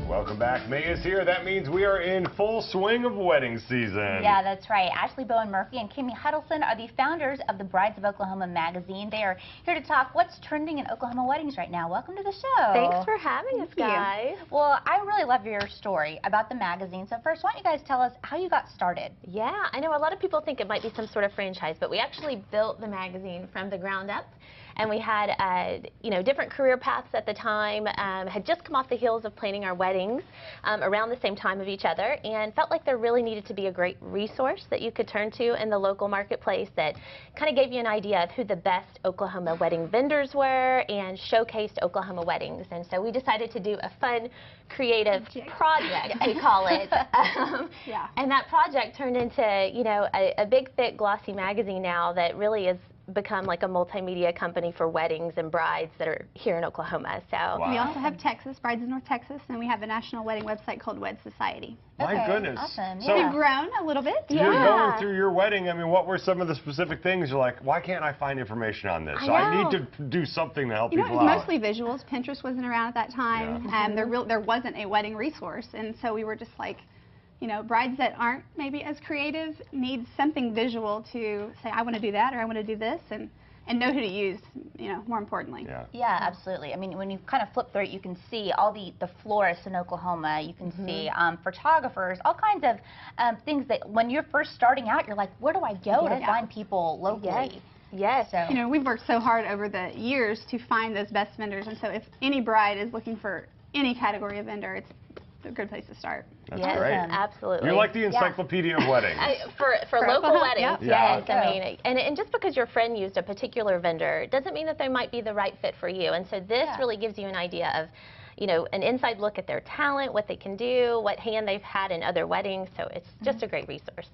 Welcome back. May is here. That means we are in full swing of wedding season. Yeah, that's right. Ashley Bowen Murphy and Kimmy Huddleston are the founders of the Brides of Oklahoma magazine. They are here to talk what's trending in Oklahoma weddings right now. Welcome to the show. Thanks for having us, guys. Well, I really love your story about the magazine. So first, why don't you guys tell us how you got started? Yeah, I know a lot of people think it might be some sort of franchise, but we actually built the magazine from the ground up. And we had, different career paths at the time, had just come off the heels of planning our weddings around the same time of each other, and felt like there really needed to be a great resource that you could turn to in the local marketplace that kind of gave you an idea of who the best Oklahoma wedding vendors were and showcased Oklahoma weddings. And so we decided to do a fun, creative project, we call it. And that project turned into, a big, thick, glossy magazine now that really is become like a multimedia company for weddings and brides that are here in Oklahoma. So we also have Texas, Brides in North Texas, and we have a national wedding website called Wed Society. My goodness. Awesome. So we've grown a little bit. You're going through your wedding. I mean, what were some of the specific things you're like, why can't I find information on this? So I need to do something to help people out. Mostly visuals. Pinterest wasn't around at that time. There wasn't a wedding resource, and so we were just like, brides that aren't maybe as creative need something visual to say, I want to do that or I want to do this, and know who to use, more importantly. Yeah, absolutely. I mean, when you kind of flip through it, you can see all the florists in Oklahoma. You can see photographers, all kinds of things that when you're first starting out, you're like, where do I go to find people locally? Yes. So, we've worked so hard over the years to find those best vendors, and so if any bride is looking for any category of vendor, it's a good place to start. That's great. Absolutely. You're like the encyclopedia of weddings. For local weddings, yes. I mean, and just because your friend used a particular vendor doesn't mean that they might be the right fit for you. And so this really gives you an idea of, an inside look at their talent, what they can do, what hand they've had in other weddings. So it's just a great resource.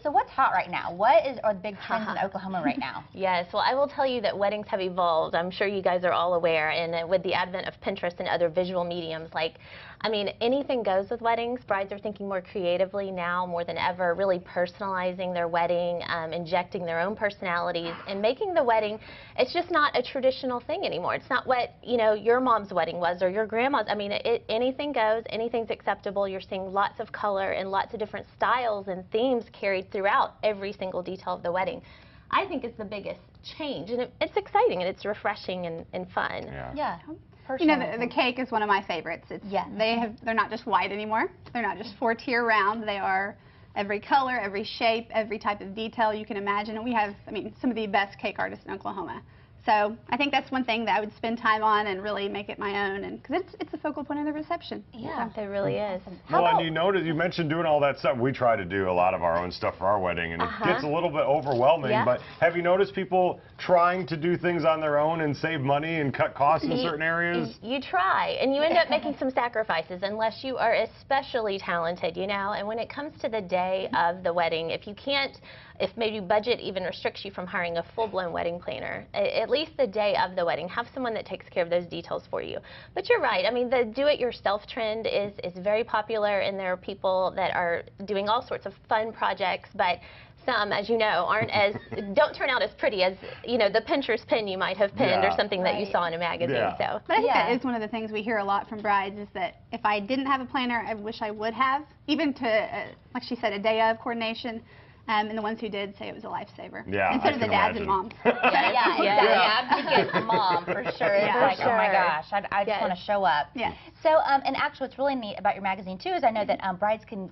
So what's hot right now? What are the big trends in Oklahoma right now? Yes, well, I will tell you that weddings have evolved. I'm sure you guys are all aware. And with the advent of Pinterest and other visual mediums, anything goes with weddings. Brides are thinking more creatively now, more than ever, really personalizing their wedding, injecting their own personalities, and making the wedding, it's just not a traditional thing anymore. It's not what, your mom's wedding was or your grandma's. I mean, anything goes, anything's acceptable. You're seeing lots of color and lots of different styles and themes carried throughout every single detail of the wedding. I think it's the biggest change, and it's exciting, and it's refreshing and fun. Yeah. The cake is one of my favorites. They're not just white anymore. They're not just 4-tier round. They are every color, every shape, every type of detail you can imagine. And we have, some of the best cake artists in Oklahoma. So I think that's one thing that I would spend time on and really make it my own, and because it's a focal point of the reception. Yeah, it really is. Well, and you mentioned doing all that stuff. We try to do a lot of our own stuff for our wedding, and it gets a little bit overwhelming. But have you noticed people trying to do things on their own and save money and cut costs in certain areas? You try, and you end up making some sacrifices unless you are especially talented, And when it comes to the day of the wedding, if maybe budget even restricts you from hiring a full-blown wedding planner, at least the day of the wedding, have someone that takes care of those details for you. But you're right. The do-it-yourself trend is very popular, and there are people that are doing all sorts of fun projects, but some, as you know, don't turn out as pretty as, the Pinterest pin you might have pinned or something that you saw in a magazine. So. But I think that is one of the things we hear a lot from brides, is that if I didn't have a planner, I wish I would have, even to, like she said, a day of coordination. And the ones who did say it was a lifesaver. Yeah, and so did the dads and moms. Exactly. I'm thinking the mom for sure. It's like, oh my gosh, I just want to show up. So, and actually, what's really neat about your magazine too is I know that brides can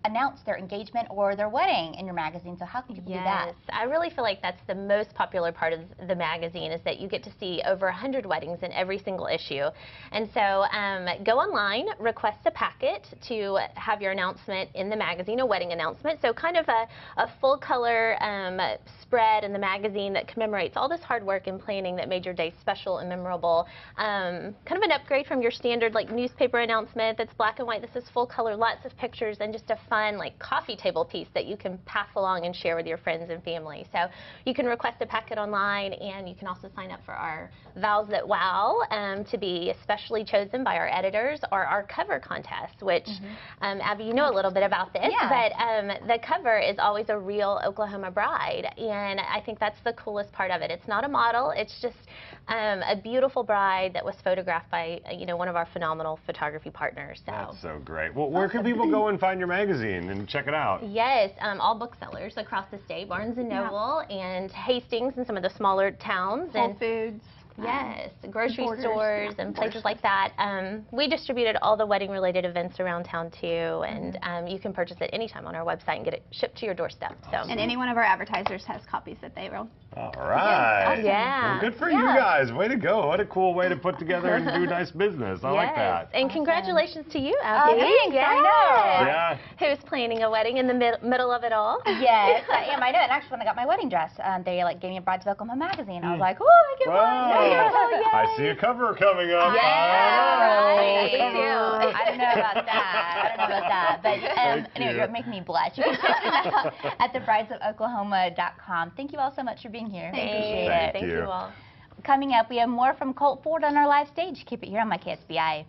announce their engagement or their wedding in your magazine. So how can people do that? I really feel like that's the most popular part of the magazine, is that you get to see over 100 weddings in every single issue. And so go online, request a packet to have your announcement in the magazine, a wedding announcement. So kind of a full color spread in the magazine that commemorates all this hard work and planning that made your day special and memorable. Kind of an upgrade from your standard newspaper announcement that's black and white. This is full color, lots of pictures, and just a fun fun like coffee table piece that you can pass along and share with your friends and family. So you can request a packet online, and you can also sign up for our Vows That Wow to be especially chosen by our editors, or our cover contest, which Abby, you know a little bit about this, but the cover is always a real Oklahoma bride, and I think that's the coolest part of it. It's not a model, it's just a beautiful bride that was photographed by one of our phenomenal photography partners. So. That's so great. Well, where can people go and find your magazine and check it out? Yes, all booksellers across the state, Barnes & Noble and Hastings and some of the smaller towns. Whole Foods. Yes, grocery stores and places like that. We distributed all the wedding-related events around town too, and you can purchase it anytime on our website and get it shipped to your doorstep. So. And any one of our advertisers has copies that they will. All right. Yeah. Well, good for you guys. Way to go. What a cool way to put together and do nice business. I like that. And congratulations to you, Abby. Thanks. I know. Yeah. Who's planning a wedding in the middle of it all? Yes, I am. I know. And actually, when I got my wedding dress, they gave me a Brides of Oklahoma magazine. I was like, oh, I get one. I see a cover coming up. Right. I don't know about that. But anyway, you're making me blush. You can check it out at thebridesofoklahoma.com. Thank you all so much for being here. Thank you. Thank you all. Coming up, we have more from Colt Ford on our live stage. Keep it here on My KSBI.